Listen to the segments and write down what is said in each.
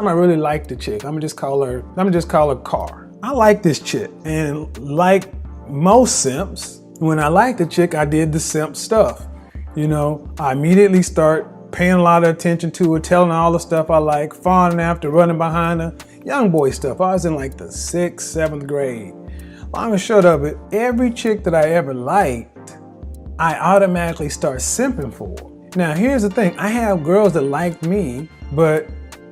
I really like the chick. I'm gonna just call her Car. I like this chick, and like most simps, when I like the chick, I did the simp stuff. I immediately start paying a lot of attention to her, telling her all the stuff I like, fawning after, running behind her. Young boy stuff. I was in like the 6th, 7th grade. Long and short of it, every chick that I ever liked, I automatically start simping for. Now, here's the thing. I have girls that like me, but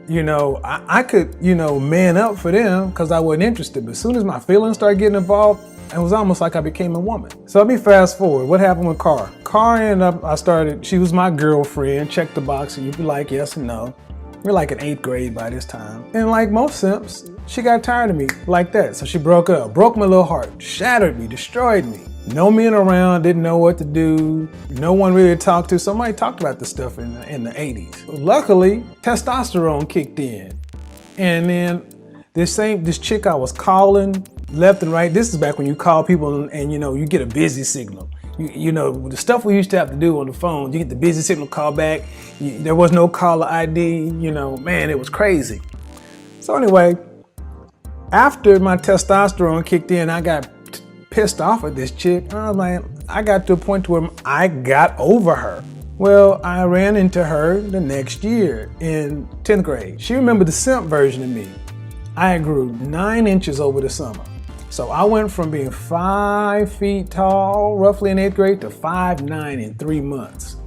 I could, man up for them because I wasn't interested. But as soon as my feelings started getting involved, it was almost like I became a woman. So let me fast forward. What happened with Car? Car ended up, she was my girlfriend, checked the box, and you'd be like, yes and no. We're like in 8th grade by this time. And like most simps, she got tired of me like that. So she broke up, broke my little heart, shattered me, destroyed me. No men around, didn't know what to do. No one really to talk to. Somebody talked about this stuff in the 80s. Luckily, testosterone kicked in. And then this chick I was calling left and right. This is back when you call people and you get a busy signal. The stuff we used to have to do on the phone, you get the busy signal call back. There was no caller ID, man, it was crazy. So anyway, after my testosterone kicked in, I got pissed off at this chick. I got to a point where I got over her. Well, I ran into her the next year in 10th grade. She remembered the simp version of me. I grew 9 inches over the summer. So I went from being 5 feet tall, roughly in 8th grade, to 5'9" in 3 months.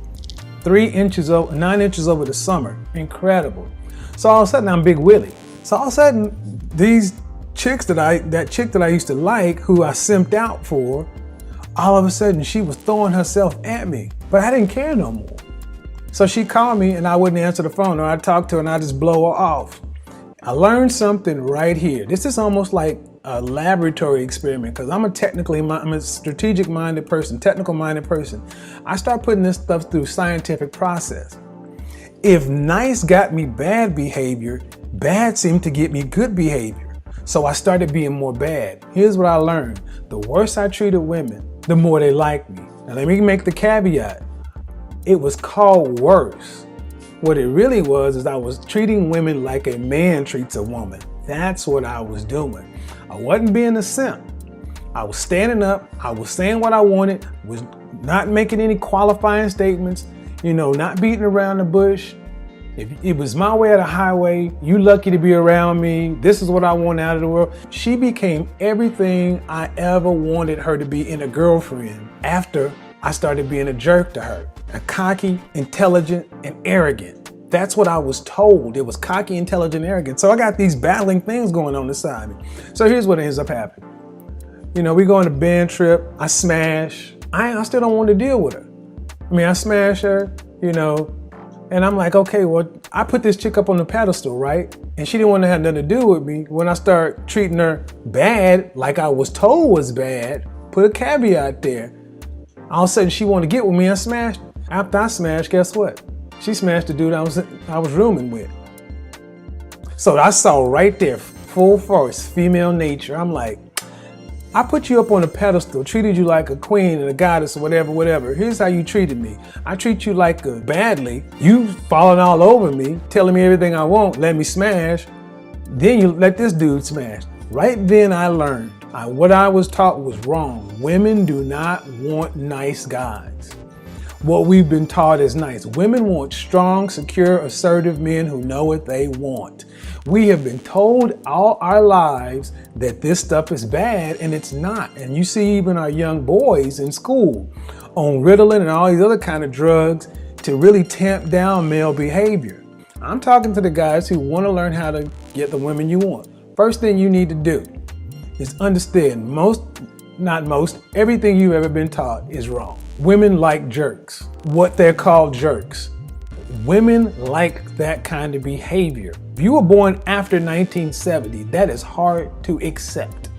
9 inches over the summer. Incredible. So all of a sudden I'm Big Willie. So all of a sudden these chicks that chick that I used to like, who I simped out for, all of a sudden she was throwing herself at me, but I didn't care no more. So she called me and I wouldn't answer the phone, or I'd talk to her and I'd just blow her off. I learned something right here. This is almost like a laboratory experiment because I'm a strategic-minded person, technical-minded person. I start putting this stuff through scientific process. If nice got me bad behavior, bad seemed to get me good behavior. So I started being more bad. Here's what I learned. The worse I treated women, the more they liked me. Now let me make the caveat. It was called worse. What it really was is I was treating women like a man treats a woman. That's what I was doing. I wasn't being a simp. I was standing up. I was saying what I wanted, was not making any qualifying statements, not beating around the bush. If it was my way or the highway, you lucky to be around me. This is what I want out of the world. She became everything I ever wanted her to be in a girlfriend after I started being a jerk to her. A cocky, intelligent, and arrogant. That's what I was told. It was cocky, intelligent, arrogant. So I got these battling things going on inside me. So here's what ends up happening. We go on a band trip. I smash. I still don't want to deal with her. I smash her, and I'm like, okay, well, I put this chick up on the pedestal, right? And she didn't want to have nothing to do with me. When I start treating her bad, like I was told was bad, put a caveat there. All of a sudden she wanted to get with me. I smashed. After I smashed, guess what? She smashed the dude I was rooming with. So I saw right there, full force, female nature. I'm like, I put you up on a pedestal, treated you like a queen and a goddess or whatever. Here's how you treated me. I treat you like badly. You falling all over me, telling me everything I want, let me smash. Then you let this dude smash. Right then I learned what I was taught was wrong. Women do not want nice guys. What we've been taught is nice. Women want strong, secure, assertive men who know what they want. We have been told all our lives that this stuff is bad, and it's not. And you see even our young boys in school on Ritalin and all these other kind of drugs to really tamp down male behavior. I'm talking to the guys who want to learn how to get the women you want. First thing you need to do is understand everything you've ever been taught is wrong. Women like jerks. What they're called jerks. Women like that kind of behavior. If you were born after 1970, that is hard to accept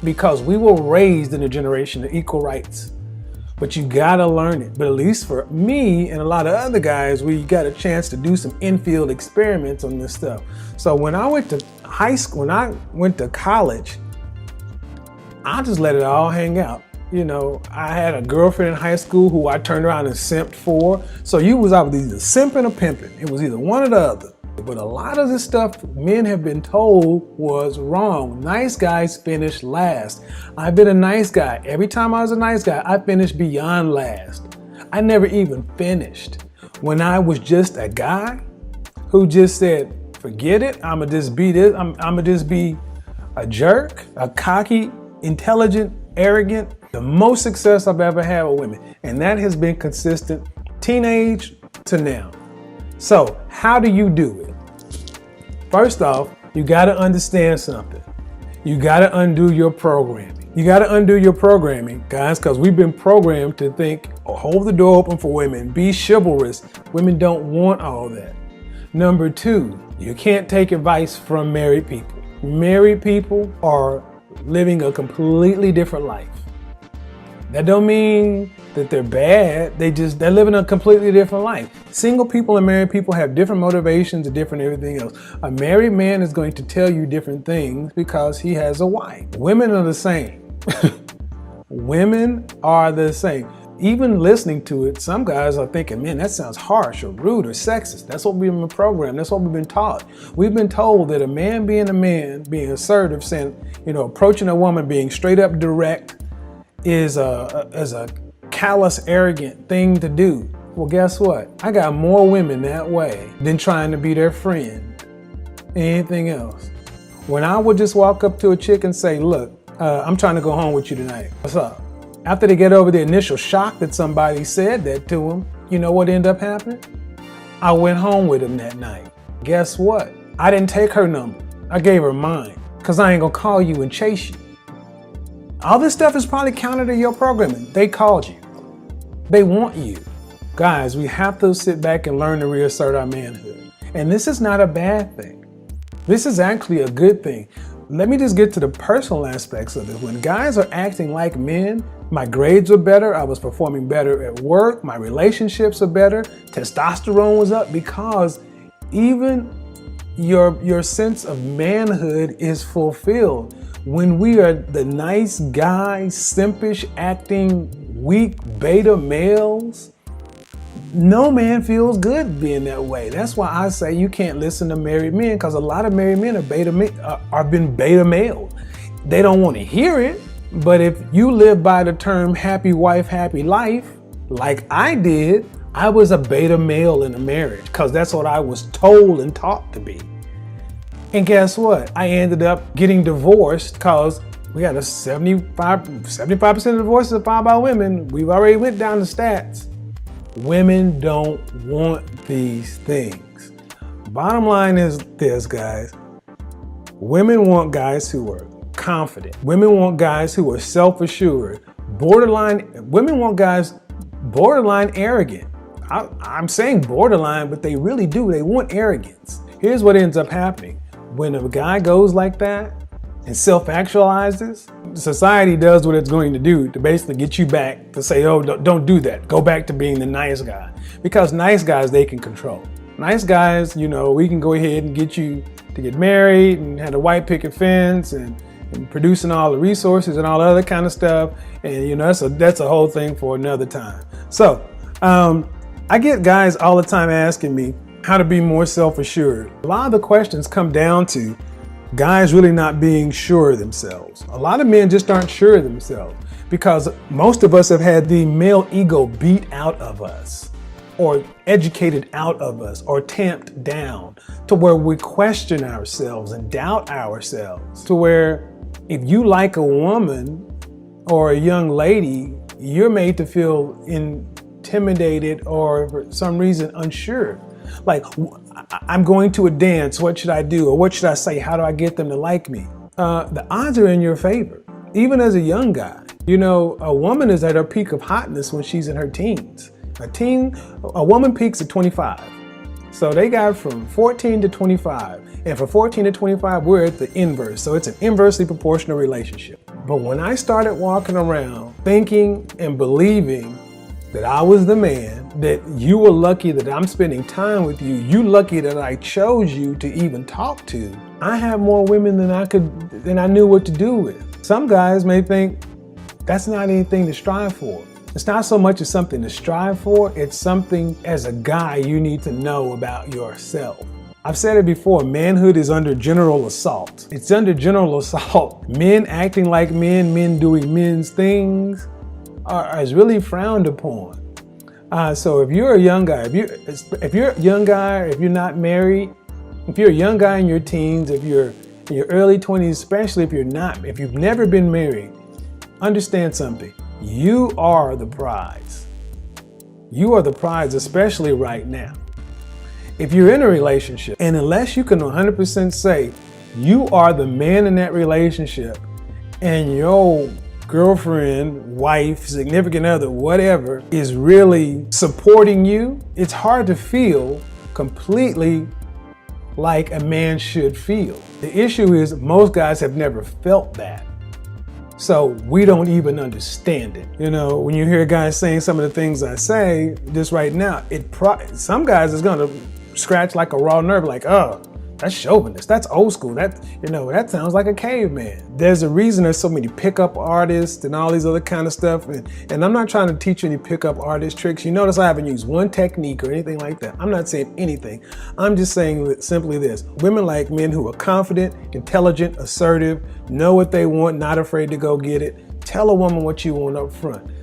because we were raised in a generation of equal rights. But you gotta learn it. But at least for me and a lot of other guys, we got a chance to do some infield experiments on this stuff. So when I went to high school, when I went to college, I just let it all hang out. I had a girlfriend in high school who I turned around and simped for. So I was either simping or pimping. It was either one or the other. But a lot of the stuff men have been told was wrong. Nice guys finish last. I've been a nice guy. Every time I was a nice guy, I finished beyond last. I never even finished. When I was just a guy who just said, forget it, I'ma just be this, I'ma just be a jerk, a cocky, intelligent, arrogant, the most success I've ever had with women. And that has been consistent teenage to now. So how do you do it? First off, you gotta understand something. You gotta undo your programming. You gotta undo your programming, guys, because we've been programmed to think, oh, hold the door open for women, be chivalrous. Women don't want all that. Number two, you can't take advice from married people. Married people are living a completely different life. That don't mean that they're bad. They're living a completely different life. Single people and married people have different motivations and different everything else. A married man is going to tell you different things because he has a wife. Women are the same. Women are the same. Even listening to it, some guys are thinking, man, that sounds harsh or rude or sexist. That's what we've been programmed. That's what we've been taught. We've been told that a man, being assertive, saying, approaching a woman, being straight up direct is a callous, arrogant thing to do. Well, guess what? I got more women that way than trying to be their friend. Anything else. When I would just walk up to a chick and say, look, I'm trying to go home with you tonight. What's up? After they get over the initial shock that somebody said that to them, you know what ended up happening? I went home with him that night. Guess what? I didn't take her number. I gave her mine because I ain't gonna call you and chase you. All this stuff is probably counter to your programming. They called you. They want you. Guys, we have to sit back and learn to reassert our manhood. And this is not a bad thing. This is actually a good thing. Let me just get to the personal aspects of this. When guys are acting like men, my grades were better, I was performing better at work, my relationships are better, testosterone was up, because even your sense of manhood is fulfilled. When we are the nice guy, simpish acting, weak beta males, no man feels good being that way. That's why I say you can't listen to married men, because a lot of married men are been beta male. They don't want to hear it, but if you live by the term happy wife, happy life, like I did, I was a beta male in a marriage because that's what I was told and taught to be. And guess what? I ended up getting divorced because we had a 75% of divorces are filed by women. We've already went down the stats. Women don't want these things. Bottom line is this, guys. Women want guys who are confident. Women want guys who are self-assured. Women want guys borderline arrogant. I'm saying borderline, but they really do. They want arrogance. Here's what ends up happening. When a guy goes like that and self-actualizes, society does what it's going to do to basically get you back to say, oh, don't do that. Go back to being the nice guy. Because nice guys, they can control. Nice guys, we can go ahead and get you to get married and have a white picket fence and producing all the resources and all the other kind of stuff. And that's a whole thing for another time. So I get guys all the time asking me how to be more self-assured. A lot of the questions come down to guys really not being sure of themselves. A lot of men just aren't sure of themselves because most of us have had the male ego beat out of us or educated out of us or tamped down to where we question ourselves and doubt ourselves, to where if you like a woman or a young lady, you're made to feel intimidated or for some reason unsure. Like, I'm going to a dance, what should I do? Or what should I say? How do I get them to like me? The odds are in your favor, even as a young guy. A woman is at her peak of hotness when she's in her teens. A woman peaks at 25. So they got from 14 to 25. And from 14 to 25, we're at the inverse. So it's an inversely proportional relationship. But when I started walking around thinking and believing that I was the man, that you were lucky that I'm spending time with you, you lucky that I chose you to even talk to, I have more women than I knew what to do with. Some guys may think that's not anything to strive for. It's not so much as something to strive for, it's something as a guy you need to know about yourself. I've said it before, manhood is under general assault. It's under general assault. Men acting like men, men doing men's things is really frowned upon. So if you're a young guy, if you're a young guy, if you're not married, if you're a young guy in your teens, if you're in your early 20s, especially if you've never been married, understand something. You are the prize. You are the prize, especially right now. If you're in a relationship, and unless you can 100% say you are the man in that relationship and your girlfriend, wife, significant other, whatever, is really supporting you, it's hard to feel completely like a man should feel. The issue is most guys have never felt that. So we don't even understand it. You know, when you hear guys saying some of the things I say just right now, some guys is gonna scratch like a raw nerve, like, oh, that's chauvinist, that's old school, that sounds like a caveman. There's a reason there's so many pickup artists and all these other kind of stuff, and I'm not trying to teach you any pickup artist tricks. You notice I haven't used one technique or anything like that. I'm not saying anything. I'm just saying simply this: women like men who are confident, intelligent, assertive, know what they want, not afraid to go get it. Tell a woman what you want up front.